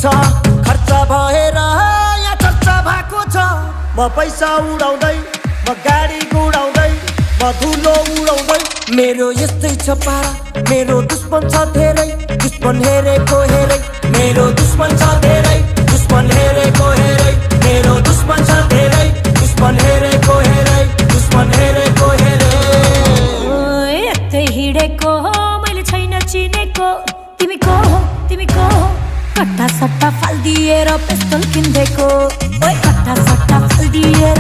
छ खर्च भएर यहाँ चर्चा भएको छ। म पैसा उडाउँदै म गाडी गुडाउँदै म धुलो उडाउँदै मेरो यस्तै छ पारा। मेरो दुश्मन छ धेरै दुश्मन हेरेको हेरै मेरो दुश्मन छ धेरै दुश्मन हेरेको हेरै मेरो दुश्मन छ धेरै दुश्मन हेरेको हेरै दुश्मन हेरेको हेरै। यतै हिँडेको हो मैले छैन चिनेको तिमी को हो तिमी को हो कट्टा सट्टा फालिदिएर पिस्तल किन्देको ओए कट्टा सट्टा फालिदिएर